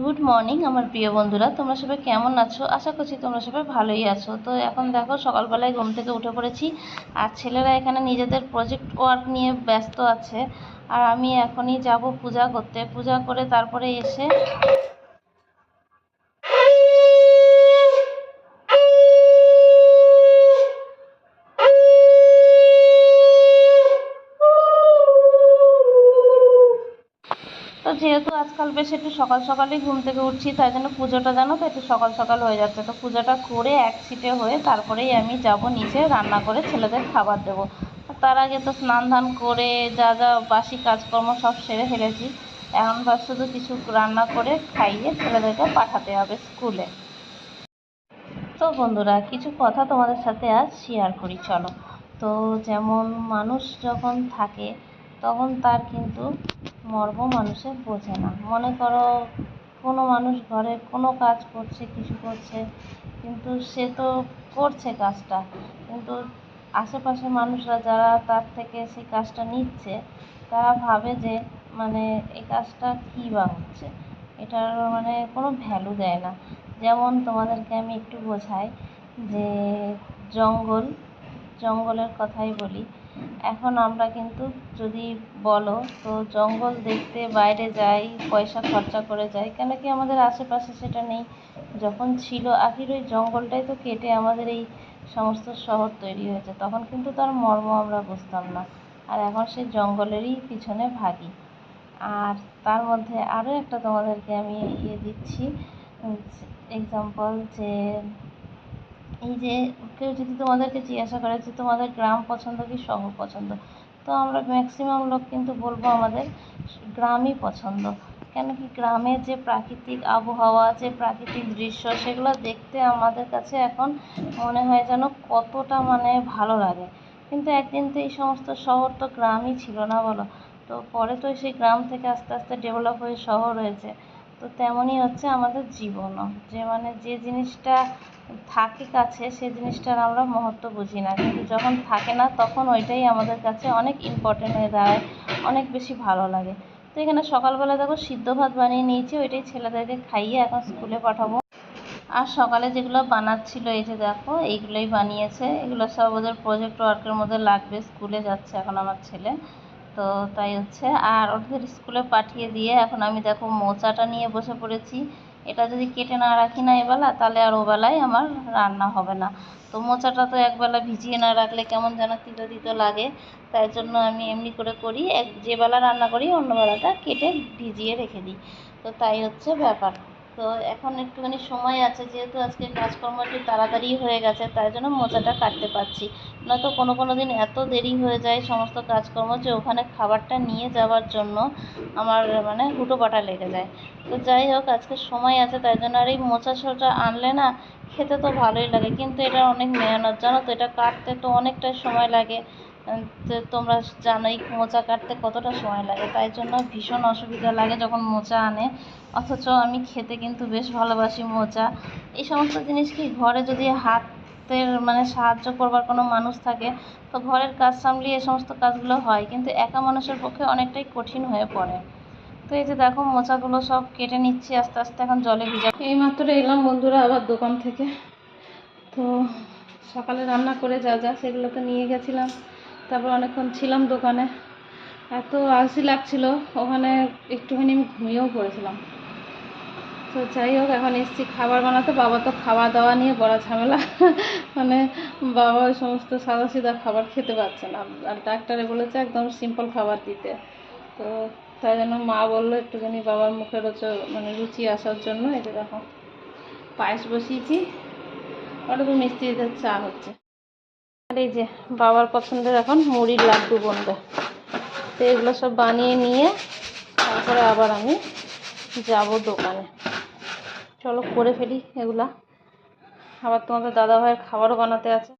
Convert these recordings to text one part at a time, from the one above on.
Good morning আমার প্রিয় বন্ধুরা, তোমরা সবাই কেমন আছো? আশা করছি তোমরা সবাই ভালোই আছো। তো এখন দেখো সকালবেলায় ঘুম থেকে উঠে পড়েছি, আর ছেলেরা এখানে নিজেদের প্রজেক্ট ওয়ার্ক নিয়ে ব্যস্ত আছে, আর আমি এখনই যাব পূজা করতে। পূজা করে তারপরে এসে তো যেহেতু আজকাল বেশ একটু সকাল সকালই ঘুম থেকে উঠছি, তাই জন্য পুজোটা জানো তো একটু সকাল সকাল হয়ে যাচ্ছে। তো পূজাটা করে এক সিটে হয়ে তারপরেই আমি যাব নিচে রান্না করে ছেলেদের খাবার দেবো। তার আগে তো স্নান ধান করে যা যা বাসি কাজকর্ম সব সেরে ফেলেছি। এখন বা শুধু কিছু রান্না করে খাইয়ে ছেলেদেরকে পাঠাতে হবে স্কুলে। তো বন্ধুরা, কিছু কথা তোমাদের সাথে আজ শেয়ার করি, চলো। তো যেমন মানুষ যখন থাকে তখন তার কিন্তু মর্ম মানুষের বোঝে না। মনে করো কোনো মানুষ ঘরে কোনো কাজ করছে, কিছু করছে, কিন্তু সে তো করছে কাজটা, কিন্তু আশেপাশের মানুষরা যারা তার থেকে সেই কাজটা নিচ্ছে তারা ভাবে যে মানে এই কাজটা কী বা হচ্ছে, এটার মানে কোনো ভ্যালু দেয় না। যেমন তোমাদেরকে আমি একটু বোঝাই যে জঙ্গলের কথাই বলি। এখন আমরা কিন্তু যদি বলো তো জঙ্গল দেখতে বাইরে যাই, পয়সা খরচা করে যাই, কেন কি আমাদের আশেপাশে সেটা নেই। যখন ছিল আখির ওই জঙ্গলটাই তো কেটে আমাদের এই সমস্ত শহর তৈরি হয়েছে, তখন কিন্তু তার মর্ম আমরা বুঝতাম না, আর এখন সেই জঙ্গলেরই পিছনে ভাগি। আর তার মধ্যে আরও একটা তোমাদেরকে আমি দিচ্ছি এক্সাম্পল, যে এই যে কেউ যদি তোমাদেরকে জিজ্ঞাসা করে যে তোমাদের গ্রাম পছন্দ কি শহর পছন্দ, তো আমরা ম্যাক্সিমাম লোক কিন্তু বলবো আমাদের গ্রামই পছন্দ। কেন কি গ্রামে যে প্রাকৃতিক আবহাওয়া, যে প্রাকৃতিক দৃশ্য, সেগুলো দেখতে আমাদের কাছে এখন মনে হয় যেন কতটা মানে ভালো লাগে। কিন্তু একদিন তো এই সমস্ত শহর তো গ্রামই ছিল না, বলো? তো পরে তো সেই গ্রাম থেকে আস্তে আস্তে ডেভেলপ হয়ে শহর হয়েছে। তো তেমনই হচ্ছে আমাদের জীবনও, যে মানে যে জিনিসটা থাকে কাছে সে জিনিসটার আমরা মহত্ব বুঝি না, কিন্তু যখন থাকে না তখন ওইটাই আমাদের কাছে অনেক ইম্পর্টেন্ট হয়ে দাঁড়ায়, অনেক বেশি ভালো লাগে। তো এখানে সকালবেলা দেখো সিদ্ধ ভাত বানিয়ে নিয়েছি, ওইটাই ছেলেদেরকে খাইয়ে এখন স্কুলে পাঠাবো। আর সকালে যেগুলো বানাচ্ছিল এই যে দেখো এইগুলোই বানিয়েছে, এগুলো সব ওদের প্রজেক্ট ওয়ার্কের মধ্যে লাগবে, স্কুলে যাচ্ছে এখন আমার ছেলে। তো তাই হচ্ছে, আর ওদের স্কুলে পাঠিয়ে দিয়ে এখন আমি দেখো মোচাটা নিয়ে বসে পড়েছি। এটা যদি কেটে না রাখি না এবেলা, তাহলে আর ওবেলায় আমার রান্না হবে না। তো মোচাটা তো একবেলা ভিজিয়ে না রাখলে কেমন যেন তিতো তিতো লাগে, তাই জন্য আমি এমনি করে করি, যে বেলা রান্না করি অন্য বেলাটা কেটে ভিজিয়ে রেখে দিই। তো তাই হচ্ছে ব্যাপার। তো এখন একটুখানি সময় আছে, যেহেতু আজকে কাজকর্ম একটু তাড়াতাড়ি হয়ে গেছে, তাই জন্য মোচাটা কাটতে পারছি। নয়তো কোনো দিন এত দেরি হয়ে যায় সমস্ত কাজকর্ম, যে ওখানে খাবারটা নিয়ে যাওয়ার জন্য আমার মানে হুটোপাটা লেগে যায়। তো যাই হোক, আজকে সময় আছে তাই জন্য। আর এই মোচা ছোচা আনলে না খেতে তো ভালোই লাগে, কিন্তু এটা অনেক মেহনত, জানো তো? এটা কাটতে তো অনেকটাই সময় লাগে। তো তোমরা জানোই মোচা কাটতে কতটা সময় লাগে, তাই জন্য ভীষণ অসুবিধা লাগে যখন মোচা আনে। অথচ আমি খেতে কিন্তু বেশ ভালোবাসি মোচা। এই সমস্ত জিনিস কি ঘরে যদি হাতের মানে সাহায্য করবার কোনো মানুষ থাকে তো ঘরের কাজ সামলিয়ে এই সমস্ত কাজগুলো হয়, কিন্তু একা মানুষের পক্ষে অনেকটাই কঠিন হয়ে পড়ে। তো এই যে দেখো মোচাগুলো সব কেটে নিচ্ছি আস্তে আস্তে, এখন জলে ভিজা। এইমাত্র এলাম বন্ধুরা আবার দোকান থেকে। তো সকালে রান্না করে যা যা সেগুলো তো নিয়ে গেছিলাম, তারপর অনেকক্ষণ ছিলাম দোকানে, এত আলসি লাগছিল ওখানে, একটুখানি আমি ঘুমিয়েও পড়েছিলাম। তো যাই হোক, এখন এসেছি খাবার বানাতে। বাবা তো খাওয়া দাওয়া নিয়ে বড় ঝামেলা মানে বাবা ওই সমস্ত সাদা সিধা খাবার খেতে পারছে না, আর ডাক্তারে বলেছে একদম সিম্পল খাবার দিতে। তো তাই জন্য মা বললো একটুখানি বাবার মুখে মানে রুচি আসার জন্য এটা দেখো পায়েস বসিয়েছি, ওটা তো মিস্ত্রিদের চা হচ্ছে। আর এই যে বাবার পছন্দের এখন মুড়ির লাড্ডু বনবে। তো এগুলো সব বানিয়ে নিয়ে তারপরে আবার আমি যাব দোকানে। চলো করে ফেলি এগুলা, আবার তোমাদের দাদাভাইয়ের খাবারও বানাতে আছে।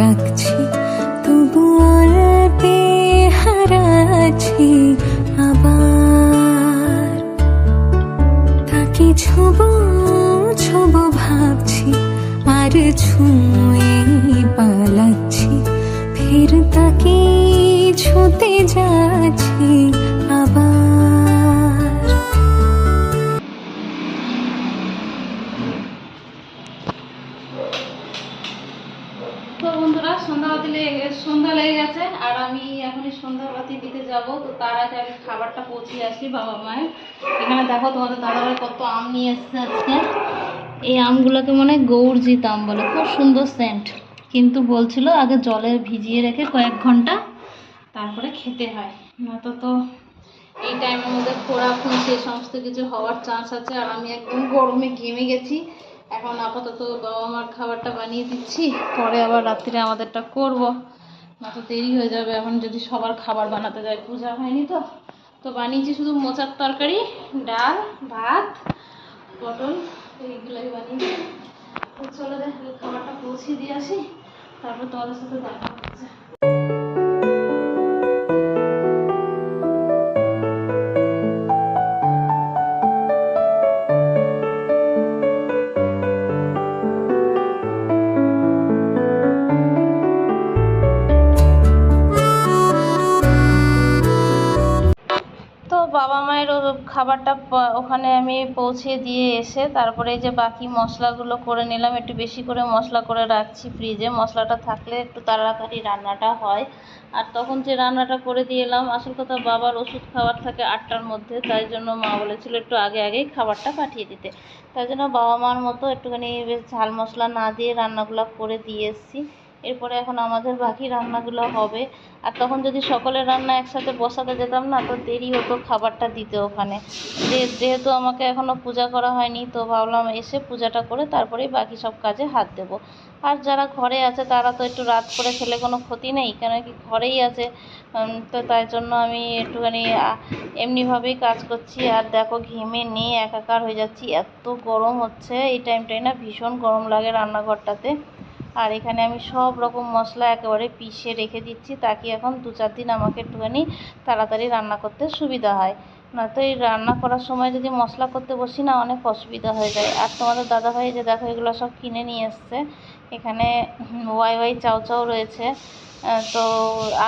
ডাকছি, তবু অল্পে হারাচ্ছি আবার। তাকে ছোবো ছোবো ভাবছি, আর ছুঁয়ে পালাচ্ছি, ফের তাকে ছুঁতে যাচ্ছি আবার। তো বন্ধুরা, সন্ধ্যা লেগে গেছে আর আমি এখনই সন্ধ্যাবাতি দিতে যাব। তো তার আগে আমি খাবারটা পৌঁছিয়ে আসি বাবা মায়ের। এখানে দেখো তোমাদের দাদাভাই কত আম নিয়ে এসছে আজকে। এই আমগুলোকে মনে হয় গৌরজিৎ আম বলে, খুব সুন্দর সেন্ট, কিন্তু বলছিল আগে জলে ভিজিয়ে রেখে কয়েক ঘন্টা তারপরে খেতে হয়, নয়তো তো এই টাইমের মধ্যে খোরা খুঁজে সমস্ত কিছু হওয়ার চান্স আছে। আর আমি একদম গরমে ঘেমে গেছি। এখন আপাতত বাবা মার খাবারটা বানিয়ে দিচ্ছি, পরে আবার রাত্রিরে আমাদেরটা করব, না তো দেরি হয়ে যাবে এখন যদি সবার খাবার বানাতে যায়। পূজা হয়নি তো। তো বানিয়েছি শুধু মোচার তরকারি, ডাল, ভাত, পটল, এইগুলোই বানিয়েছি। তো চলো দেখো খাবারটা পৌঁছে দিয়ে আসি, তারপর তোমাদের সাথে দেখা হচ্ছে। তো বাবা মায়ের খাবারটা ওখানে আমি পৌঁছে দিয়ে এসে তারপরে এই যে বাকি মশলাগুলো করে নিলাম। একটু বেশি করে মশলা করে রাখছি ফ্রিজে, মশলাটা থাকলে একটু তাড়াতাড়ি রান্নাটা হয়। আর তখন যে রান্নাটা করে দিয়ে এলাম, আসল কথা বাবার ওষুধ খাওয়ার থাকে 8টার মধ্যে, তাই জন্য মা বলেছিল একটু আগে আগেই খাবারটা পাঠিয়ে দিতে। তাই জন্য বাবা মার মতো একটুখানি বেশ ঝাল মশলা না দিয়ে রান্নাগুলো করে দিয়ে এসেছি। এরপরে এখন আমাদের বাকি রান্নাগুলো হবে। আর তখন যদি সকলের রান্না একসাথে বসাতে যেতাম না, তো দেরি হতো খাবারটা দিতে ওখানে। যেহেতু আমাকে এখনও পূজা করা হয়নি, তো ভাবলাম এসে পূজাটা করে তারপরেই বাকি সব কাজে হাত দেবো। আর যারা ঘরে আছে তারা তো একটু রাত করে খেলে কোনো ক্ষতি নেই, কেন কি ঘরেই আছে। তো তাই জন্য আমি একটুখানি এমনিভাবেই কাজ করছি। আর দেখো ঘেমে নিয়ে একাকার হয়ে যাচ্ছি, এত গরম হচ্ছে এই টাইমটাই না, ভীষণ গরম লাগে রান্নাঘরটাতে। আর এখানে আমি সব রকম মশলা একেবারে পিষে রেখে দিচ্ছি, তাকে এখন 2-4 দিন আমাকে একটুখানি তাড়াতাড়ি রান্না করতে সুবিধা হয়। নয়তো এই রান্না করার সময় যদি মশলা করতে বসি না, অনেক অসুবিধা হয়ে যায়। আর তোমাদের দাদাভাই যে দেখো এগুলো সব কিনে নিয়ে এসছে। এখানে ওয়াই ওয়াই চাউ চাউ রয়েছে। তো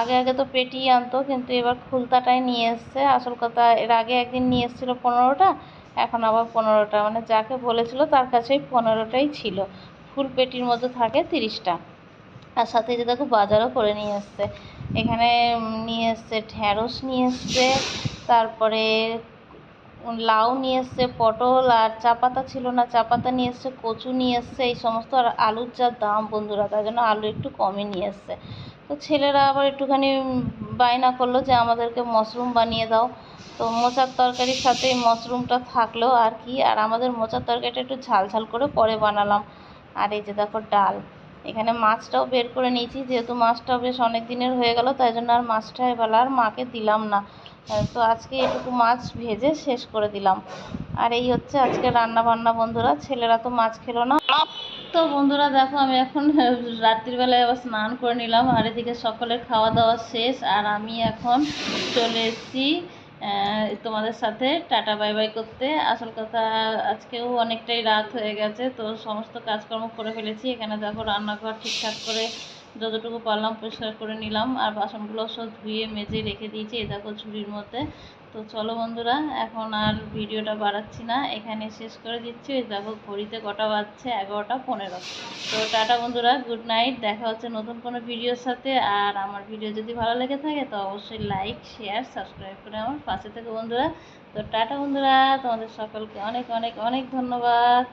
আগে আগে তো পেটি আনতো, কিন্তু এবার খুলতাটাই নিয়ে এসছে। আসল কথা, এর আগে একদিন নিয়ে এসেছিলো 15টা, এখন আবার 15টা, মানে যাকে বলেছিল তার কাছেই 15টাই ছিল। ফুল পেটির মধ্যে থাকে 30টা। আর সাথে যে দেখো বাজারও করে নিয়ে এসছে। এখানে নিয়ে এসছে ঢ্যাঁড়স নিয়ে এসছে, তারপরে লাউ নিয়ে এসছে, পটল, আর চা পাতা ছিল না, চা পাতা নিয়ে এসছে, কচু নিয়ে এসছে, এই সমস্ত। আর আলুর যা দাম বন্ধুরা, তাই জন্য আলু একটু কমই নিয়ে এসছে। তো ছেলেরা আবার একটুখানি বায়না করলো যে আমাদেরকে মাশরুম বানিয়ে দাও। তো মোচার তরকারির সাথে মাশরুমটা থাকলো আর কি। আর আমাদের মোচার তরকারিটা একটু ঝাল ঝাল করে পরে বানালাম। আর এই যে দেখো ডাল। এখানে মাছটাও বের করে নিয়েছি, যেহেতু মাছটা বেশ অনেক দিনের হয়ে গেল, তাই জন্য আর মাছটা এবার আর মাকে দিলাম না। তো আজকে এটুকু মাছ ভেজে শেষ করে দিলাম। আর এই হচ্ছে আজকে রান্না বান্না বন্ধুরা। ছেলেরা তো মাছ খেলো না। তো বন্ধুরা দেখো আমি এখন রাত্রিবেলায় আবার স্নান করে নিলাম, আর এদিকে সকলের খাওয়া দাওয়া শেষ। আর আমি এখন চলে এসেছি তোমাদের সাথে টাটা বাই বাই করতে। আসল কথা, আজকেও অনেকটাই রাত হয়ে গেছে, তো সমস্ত কাজকর্ম করে ফেলেছি। এখানে দেখো রান্নাঘর ঠিকঠাক করে যতটুকু পারলাম পরিষ্কার করে নিলাম, আর বাসনগুলো সব ধুয়ে মেজে রেখে দিয়েছি এই দেখো ঝুড়ির মধ্যে। তো চলো বন্ধুরা, এখন আর ভিডিওটা বাড়াচ্ছি না, এখানে শেষ করে দিচ্ছি। ওই দেখো ঘড়িতে কটা বাজছে, 11টা 15। তো টাটা বন্ধুরা, গুড নাইট। দেখা হচ্ছে নতুন কোনো ভিডিওর সাথে। আর আমার ভিডিও যদি ভালো লেগে থাকে তো অবশ্যই লাইক, শেয়ার, সাবস্ক্রাইব করে আমার পাশে থেকো বন্ধুরা। তো টাটা বন্ধুরা, তোমাদের সকলকে অনেক অনেক অনেক ধন্যবাদ।